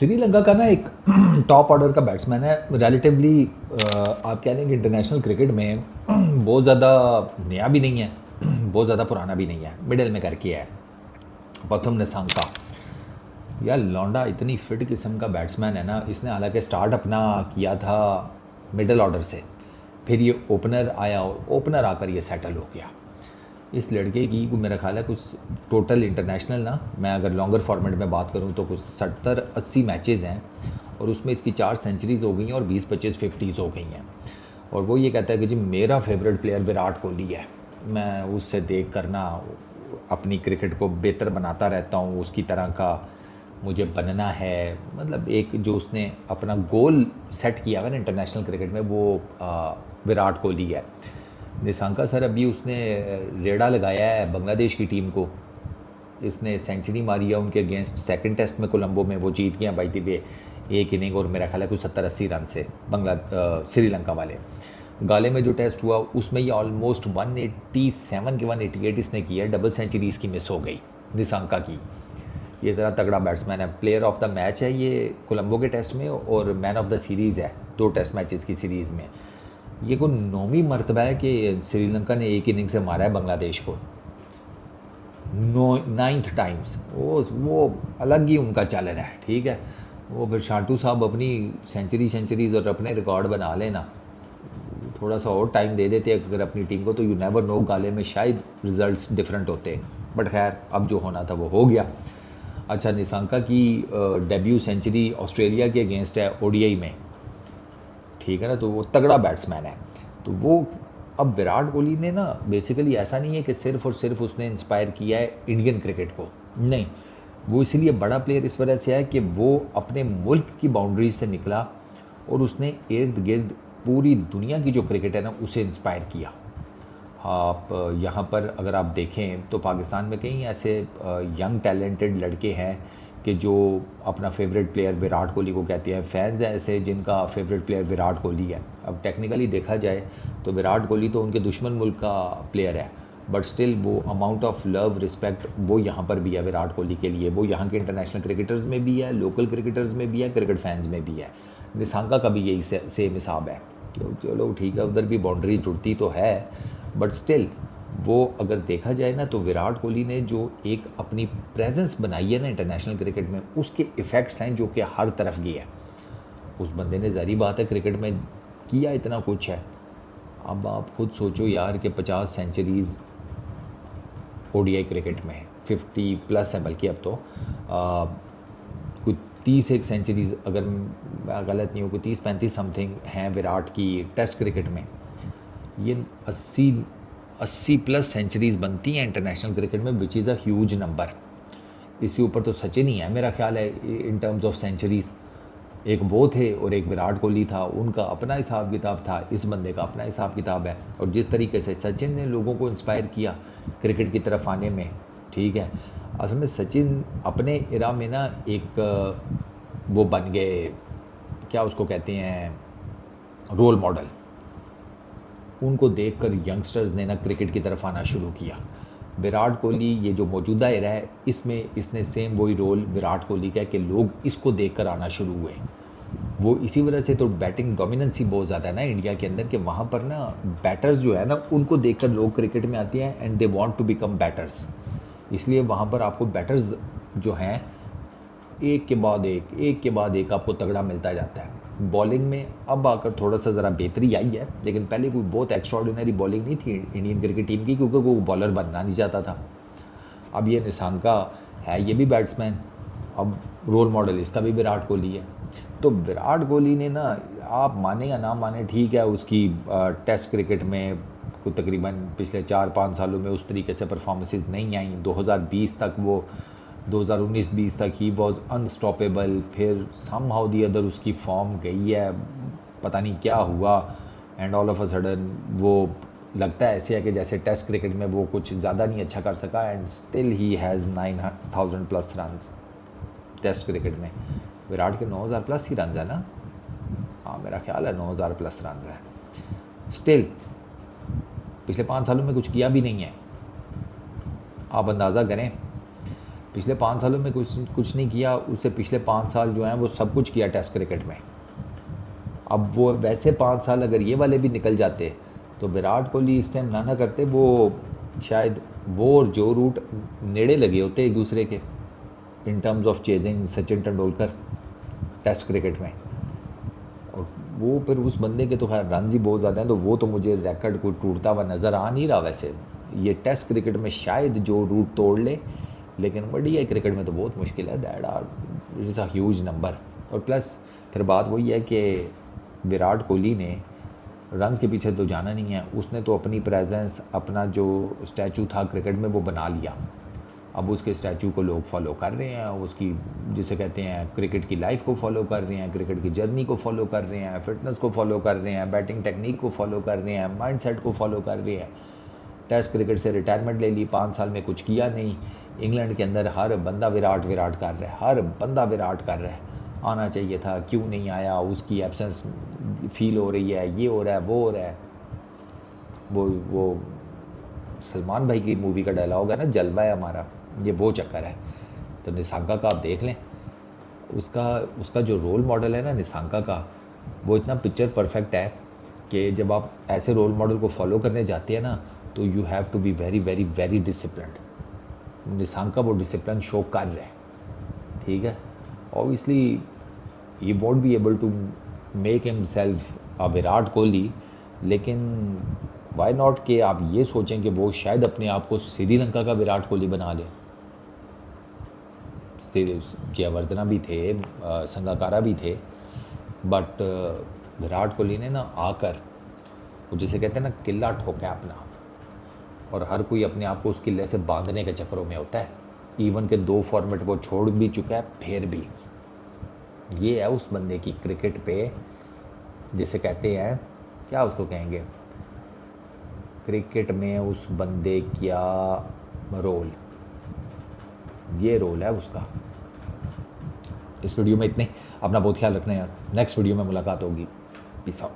श्रीलंका का ना एक टॉप ऑर्डर का बैट्समैन है रिलेटिवली। आप कह लेंगे इंटरनेशनल क्रिकेट में बहुत ज़्यादा नया भी नहीं है, बहुत ज़्यादा पुराना भी नहीं है, मिडिल में करके है। प्रथम निसांका, यार लौंडा इतनी फिट किस्म का बैट्समैन है ना। इसने हालांकि स्टार्ट अपना किया था मिडिल ऑर्डर से, फिर ये ओपनर आया और ओपनर आकर ये सेटल हो गया। इस लड़के की मेरा ख्याल है कुछ टोटल इंटरनेशनल ना, मैं अगर लॉन्गर फॉर्मेट में बात करूं तो कुछ 70-80 मैचेस हैं और उसमें इसकी 4 सेंचुरीज़ हो गई हैं और 20-25 50s हो गई हैं। और वो ये कहता है कि जी मेरा फेवरेट प्लेयर विराट कोहली है, मैं उससे देख कर ना अपनी क्रिकेट को बेहतर बनाता रहता हूँ, उसकी तरह का मुझे बनना है। मतलब एक जो उसने अपना गोल सेट किया हुआ ना इंटरनेशनल क्रिकेट में, वो विराट कोहली है। निसांका सर अभी उसने रेड़ा लगाया है बांग्लादेश की टीम को, इसने सेंचुरी मारी है उनके अगेंस्ट सेकंड टेस्ट में कोलंबो में, वो जीत गया बाई द वे एक इनिंग और मेरा ख्याल है कुछ 70-80 रन से श्रीलंका वाले। गाले में जो टेस्ट हुआ उसमें ये ऑलमोस्ट 187 के 188 इसने किया, डबल सेंचुरी इसकी मिस हो गई निसांका की। ये ज़रा तगड़ा बैट्समैन है, प्लेयर ऑफ द मैच है ये कोलंबो के टेस्ट में और मैन ऑफ द सीरीज़ है 2 टेस्ट मैचेस की सीरीज़ में। ये कोई 9वीं मरतबा है कि श्रीलंका ने एक इनिंग से मारा है बांग्लादेश को, 9th टाइम्स। वो अलग ही उनका चल रहा है, ठीक है। वो फिर शांटू साहब अपनी सेंचुरीज और अपने रिकॉर्ड बना लेना, थोड़ा सा और टाइम दे देते अगर अपनी टीम को तो यू नेवर नो, गाले में शायद रिजल्ट्स डिफरेंट होते। बट खैर अब जो होना था वो हो गया। अच्छा, निसांका की डेब्यू सेंचुरी ऑस्ट्रेलिया के अगेंस्ट है ओडीआई में, ठीक है ना, तो वो तगड़ा बैट्समैन है। तो वो अब विराट कोहली ने ना बेसिकली ऐसा नहीं है कि सिर्फ और सिर्फ उसने इंस्पायर किया है इंडियन क्रिकेट को, नहीं, वो इसीलिए बड़ा प्लेयर इस वजह से है कि वो अपने मुल्क की बाउंड्रीज से निकला और उसने इर्द गिर्द पूरी दुनिया की जो क्रिकेट है ना उसे इंस्पायर किया। आप यहाँ पर अगर आप देखें तो पाकिस्तान में कई ऐसे यंग टैलेंटेड लड़के हैं कि जो अपना फेवरेट प्लेयर विराट कोहली को कहते हैं, फैंस हैं ऐसे जिनका फेवरेट प्लेयर विराट कोहली है। अब टेक्निकली देखा जाए तो विराट कोहली तो उनके दुश्मन मुल्क का प्लेयर है, बट स्टिल वो अमाउंट ऑफ लव रिस्पेक्ट वो यहाँ पर भी है विराट कोहली के लिए, वो यहाँ के इंटरनेशनल क्रिकेटर्स में भी है, लोकल क्रिकेटर्स में भी है, क्रिकेट फैंस में भी है। निसांका का भी यही सेम हिसाब है। तो चलो ठीक है, उधर भी बाउंड्री जुड़ती तो है, बट स्टिल वो अगर देखा जाए ना तो विराट कोहली ने जो एक अपनी प्रेजेंस बनाई है ना इंटरनेशनल क्रिकेट में, उसके इफ़ेक्ट्स हैं जो कि हर तरफ गए हैं। उस बंदे ने ज़ाहिर बात है क्रिकेट में किया इतना कुछ है। अब आप खुद सोचो यार कि 50 सेंचुरीज़ ओडीआई क्रिकेट में, 50+ है बल्कि अब तो कुछ 31 सेंचुरीज़ अगर मैं गलत नहीं हूँ, कोई 30-35 समथिंग हैं विराट की टेस्ट क्रिकेट में। ये 80+ सेंचुरीज़ बनती हैं इंटरनेशनल क्रिकेट में, which is a huge number. इसके ऊपर तो सचिन ही है मेरा ख्याल है इन टर्म्स ऑफ सेंचुरीज़। एक वो थे और एक विराट कोहली था, उनका अपना हिसाब किताब था, इस बंदे का अपना हिसाब किताब है। और जिस तरीके से सचिन ने लोगों को इंस्पायर किया क्रिकेट की तरफ आने में, ठीक है, असल में सचिन अपने इरा में ना एक वो बन गए, क्या उसको कहते हैं, रोल मॉडल। उनको देखकर यंगस्टर्स ने ना क्रिकेट की तरफ आना शुरू किया। विराट कोहली ये जो मौजूदा एरा है इसमें इसने सेम वही रोल विराट कोहली का है कि लोग इसको देखकर आना शुरू हुए। वो इसी वजह से तो बैटिंग डोमिनेंसी बहुत ज़्यादा है ना इंडिया के अंदर, कि वहाँ पर ना बैटर्स जो है ना उनको देखकर लोग क्रिकेट में आते हैं and they want to become batters. इसलिए वहाँ पर आपको बैटर्स जो हैं एक के बाद एक आपको तगड़ा मिलता जाता है। बॉलिंग में अब आकर थोड़ा सा ज़रा बेहतरी आई है, लेकिन पहले कोई बहुत एक्स्ट्राऑर्डिनरी बॉलिंग नहीं थी इंडियन क्रिकेट टीम की, क्योंकि वो बॉलर बनना नहीं चाहता था। अब ये निसांका है, ये भी बैट्समैन, अब रोल मॉडल इसका भी विराट कोहली है। तो विराट कोहली ने ना, आप माने या ना माने, ठीक है, उसकी टेस्ट क्रिकेट में कोई तकरीबन पिछले 4-5 सालों में उस तरीके से परफॉर्मेंसेस नहीं आई। 2020 तक वो 2019-20 तक ही वॉज अनस्टॉपेबल, फिर सम हाउ दी अदर उसकी फॉर्म गई है, पता नहीं क्या हुआ, and all of a sudden वो लगता है ऐसे है कि जैसे टेस्ट क्रिकेट में वो कुछ ज़्यादा नहीं अच्छा कर सका, and still he has 9,000+ runs test cricket में। विराट के 9,000+ ही रन है ना, हाँ मेरा ख्याल है 9,000+ रन है। स्टिल पिछले 5 सालों में कुछ किया भी नहीं है। आप अंदाज़ा करें पिछले 5 सालों में कुछ नहीं किया, उससे पिछले 5 साल जो हैं वो सब कुछ किया टेस्ट क्रिकेट में। अब वो वैसे 5 साल अगर ये वाले भी निकल जाते तो विराट कोहली इस टाइम ना करते, वो शायद वो और जो रूट नेड़े लगे होते एक दूसरे के in terms of chasing Sachin Tendulkar test cricket में। और वो फिर उस बंदे के तो खैर रन ही बहुत ज़्यादा हैं, तो वो तो मुझे रिकॉर्ड कोई टूटता हुआ नज़र आ नहीं रहा। वैसे ये टेस्ट क्रिकेट में शायद जो रूट तोड़ ले, लेकिन वनडे क्रिकेट में तो बहुत मुश्किल है। That are it is a huge number. और प्लस फिर बात वही है कि विराट कोहली ने रन्स के पीछे तो जाना नहीं है, उसने तो अपनी प्रेजेंस, अपना जो स्टैचू था क्रिकेट में वो बना लिया। अब उसके स्टैचू को लोग फॉलो कर रहे हैं, उसकी जिसे कहते हैं क्रिकेट की लाइफ को फॉलो कर रहे हैं, क्रिकेट की जर्नी को फॉलो कर रहे हैं, फिटनेस को फॉलो कर रहे हैं, बैटिंग टेक्निक को फॉलो कर रहे हैं, माइंडसेट को फॉलो कर रहे हैं। टेस्ट क्रिकेट से रिटायरमेंट ले ली, 5 साल में कुछ किया नहीं। इंग्लैंड के अंदर हर बंदा विराट विराट कर रहा है, हर बंदा विराट कर रहा है। आना चाहिए था, क्यों नहीं आया, उसकी एब्सेंस फील हो रही है, ये हो रहा है, वो हो रहा है। वो सलमान भाई की मूवी का डायलॉग है ना, जलवा है हमारा, ये वो चक्कर है। तो निशांका का आप देख लें, उसका जो रोल मॉडल है ना निशांका का, वो इतना पिक्चर परफेक्ट है कि जब आप ऐसे रोल मॉडल को फॉलो करने जाते हैं ना, तो you have to be very very very disciplined. Nissanka वो डिसिप्लिन शो कर रहे हैं, ठीक है। Obviously he won't be able to make himself a Virat Kohli, लेकिन वाई नॉट कि आप ये सोचें कि वो शायद अपने आप को श्रीलंका का विराट कोहली बना ले। जयवर्धना भी थे, संगाकारा भी थे, बट विराट कोहली ने ना आकर वो जिसे कहते हैं ना किला ठोका अपना, और हर कोई अपने आप को उस किले से बांधने के चक्करों में होता है। इवन के 2 फॉर्मेट वो छोड़ भी चुका है, फिर भी ये है उस बंदे की क्रिकेट पे, जिसे कहते हैं क्या उसको कहेंगे क्रिकेट में उस बंदे क्या रोल, ये रोल है उसका। इस वीडियो में इतने, अपना बहुत ख्याल रखना यार। नेक्स्ट वीडियो में मुलाकात होगी। Peace out.